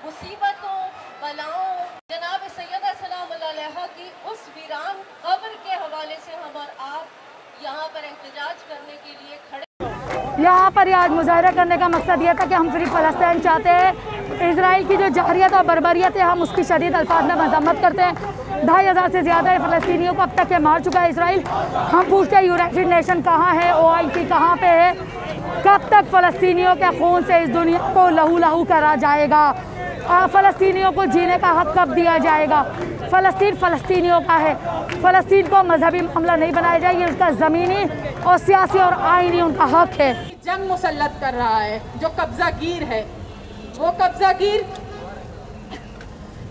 मुसीबतों बलाओं जनाब सैयदा सलाम अलैहा की उस वीरान कब्र के हवाले से हम और आप यहाँ पर एहतजाज करने के लिए खड़े। यहाँ पर आज मुजाहरा करने का मकसद ये था कि हम फ्री फ़लस्तीन चाहते हैं। इजराइल की जो जाहिरियत और बर्बरियत है हम उसकी शदीद अल्फाज में मजम्मत करते हैं। 2,500 से ज़्यादा फ़लस्तीनियों को अब तक के मार चुका है इसराइल। हम पूछते हैं यूनाइटेड नेशन कहाँ है, OIC कहाँ पे है? कब तक फ़लस्तीनियों के खून से इस दुनिया को लहू लहू करा जाएगा? फ़लस्तीनियों को जीने का हक़ कब दिया जाएगा? फ़लस्तीन फ़लस्तीनियों का है। फ़लस्तीन को मजहबी मामला नहीं बनाया जाए, ये उसका ज़मीनी और सियासी और आईनी उनका हक़ है। जंग मुसल्लत कर रहा है जो कब्ज़ागीर है, वो कब्ज़ागीर,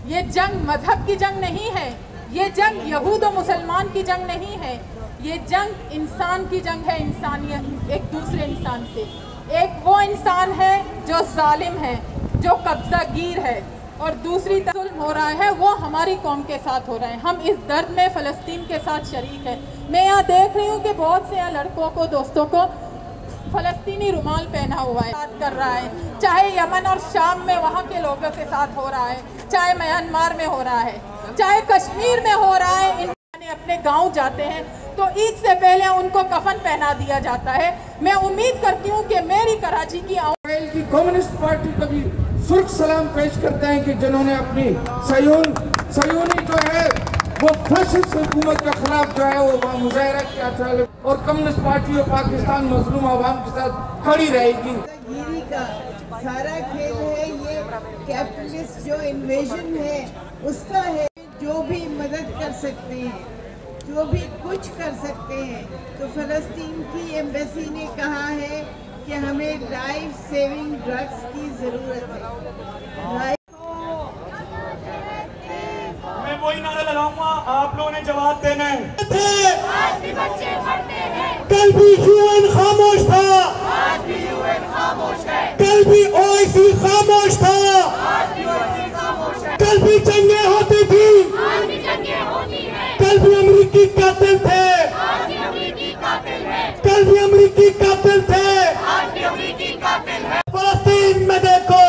ये जंग मजहब की जंग नहीं है, ये जंग यहूद और मुसलमान की जंग नहीं है, ये जंग इंसान की जंग है। इंसानियत एक दूसरे इंसान से, एक वो इंसान है जो जालिम है, जो कब्ज़ागीर है, और दूसरी तरफ जुल्म हो रहा है वो हमारी कौम के साथ हो रहा है। हम इस दर्द में फ़लस्तीन के साथ शरीक है। मैं यहाँ देख रही हूँ कि बहुत से लड़कों को, दोस्तों को फ़लस्तीनी रुमाल पहना हुआ है, बात कर रहा है। चाहे यमन और शाम में वहाँ के लोगों के साथ हो रहा है, चाहे म्यांमार में हो रहा है, चाहे कश्मीर में हो रहा है। इन अपने गाँव जाते हैं तो ईद से पहले उनको कफन पहना दिया जाता है। मैं उम्मीद करती हूँ कि मेरी कराची की कम्युनिस्ट पार्टी को भी सुर्ख सलाम पेश करते हैं कि जिन्होंने अपनी सयूनी जो है वो फैसिस्ट हुकूमत के खिलाफ जो है वो मुजाहरा किया था, और कम्युनिस्ट पार्टी और पाकिस्तान मजलूम आवाम के साथ खड़ी रहेगी। गिरी का सारा खेल है, ये कैपिटलिस्ट जो इन्वेजन है उसका है। जो भी मदद कर सकते हैं, जो भी कुछ कर सकते हैं, तो फ़लस्तीन की एम्बेसी ने कहा है कि हमें लाइफ सेविंग ड्रग्स की ज़रूरत है। मैं वही नारा लगाऊंगा, आप लोगों ने जवाब देना है। आज भी बच्चे मरते हैं, कल भी UN खामोश था, आज भी UN खामोश है, कल भी OIC खामोश था, आज भी OIC खामोश है, कल भी जंगें होती थी, आज भी जंगें होती हैं, कल भी अमेरिकी कातिल थे, आज भी अमेरिकी कातिल है, कल भी अमेरिकी कातिल थे, आज भी अमेरिकी कातिल है। फलस्तीन में देखो,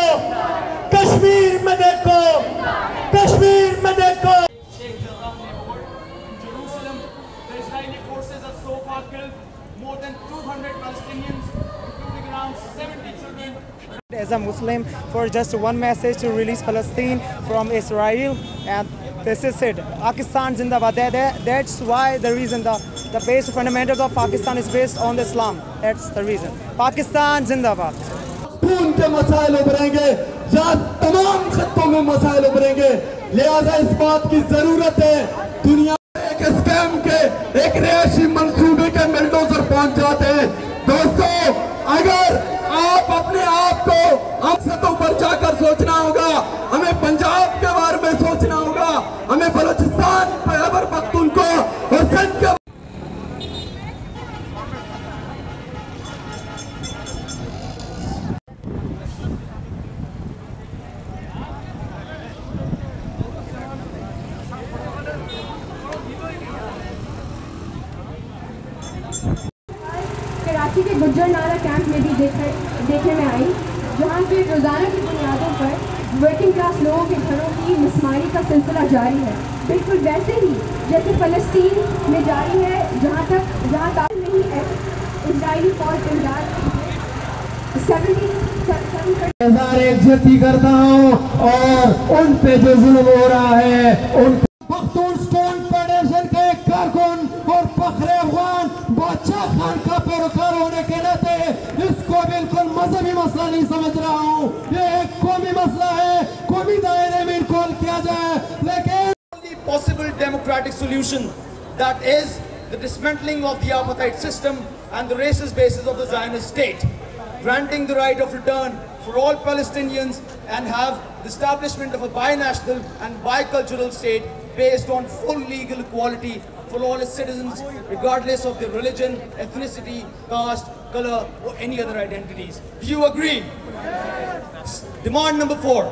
कश्मीर में देखो, कश्मीर में देखो। Jerusalem, the Israeli forces have so far killed more than 200 Palestinians, including around 70 children. As a Muslim, for just one message to release Palestine from Israel, and this is it. Pakistan Zindabad. That's why the reason the base fundamentals of Pakistan is based on Islam. That's the reason. Pakistan Zindabad. खून के मसाइल उभरेंगे या तमाम खत्तों में मसाइल उभरेंगे, लिहाजा इस बात की जरूरत है दुनिया एक स्कैम के, एक रिहायशी मंसूबे के मिलडोजर पहुंच जाते हैं। दोस्तों, अगर आप अपने आप को हमसे तो ऊपर जाकर सोचना होगा, हमें पंजाब के बारे में सोचना होगा, हमें बलूचिस्तान, खैबर पख्तूनख्वा और सिंध के कराची के गुज्जर नाला कैंप में भी देखने में आई, जहाँ पे रोज़ाना की बुनियादों पर वर्किंग क्लास लोगों के घरों की मिसमारी का सिलसिला जारी है। बिल्कुल वैसे ही जैसे फ़लस्तीन में जारी है, जहाँ तारीख नहीं है इजरायली फौज इमदाद 77 करता हूँ, और उन पे जो जुल्म हो रहा है, उन पख्तूनख्वा फेडरेशन के कारकुन और फखरे अफगान बादशाह खान का पैरोकार होने के नाते इसको बिल्कुल मजहबी मसला नहीं समझ रहा हूँ। ये एक कौमी मसला है, कौमी दायरे में इनको हल किया जाए। लेकिन only possible democratic solution, that is the dismantling of the apartheid system and the racist basis of the Zionist state, granting the right of return for all Palestinians, and have the establishment of a binational and bicultural state based on full legal equality for all its citizens, regardless of their religion, ethnicity, caste, color, or any other identities. Do you agree? Yes. Demand number 4.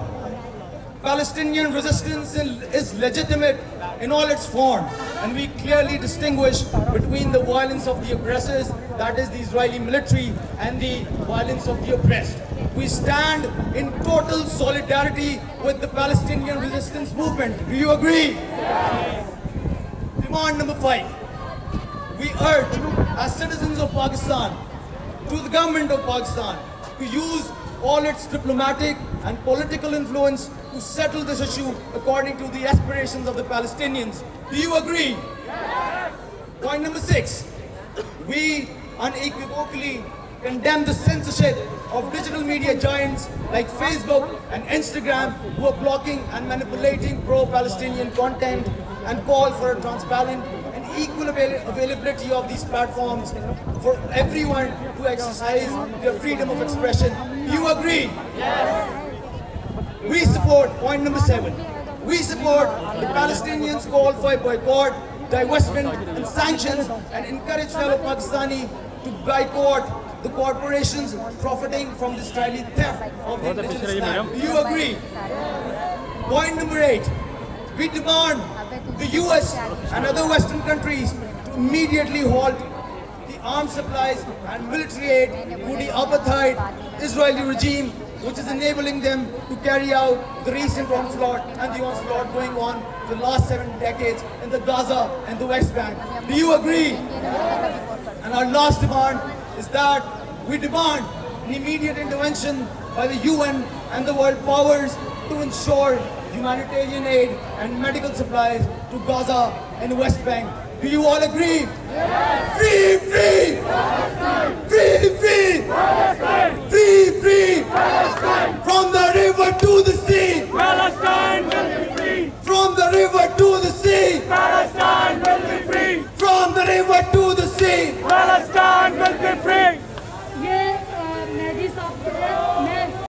Palestinian resistance is legitimate in all its forms, and we clearly distinguish between the violence of the aggressors that is the Israeli military and the violence of the oppressed. We stand in total solidarity with the Palestinian resistance movement. Do you agree? Demand number 5. We urge, as citizens of Pakistan, to the government of Pakistan to use all its diplomatic and political influence to settle this issue according to the aspirations of the Palestinians. Do you agree? Point number 6. We unequivocally condemn the censorship of digital media giants like Facebook and Instagram, who are blocking and manipulating pro-Palestinian content, and call for a transparent and equal availability of these platforms for everyone to exercise their freedom of expression. Do you agree? Yes. We support point number 7. We support the Palestinians' call for a boycott, divestment and sanctions, and encourage fellow Pakistani to boycott the corporations profiting from the Israeli theft of the indigenous land. Do you agree? Point number 8. We demand the US and other Western countries to immediately halt the arms supplies and military aid to the apartheid Israeli regime, which is enabling them to carry out the recent onslaught and the onslaught going on for the last 7 decades in the Gaza and the West Bank. Do you agree? And our last demand is that we demand an immediate intervention by the UN and the world powers to ensure humanitarian aid and medical supplies to Gaza and the West Bank. Do you all agree? Yes. Free, free!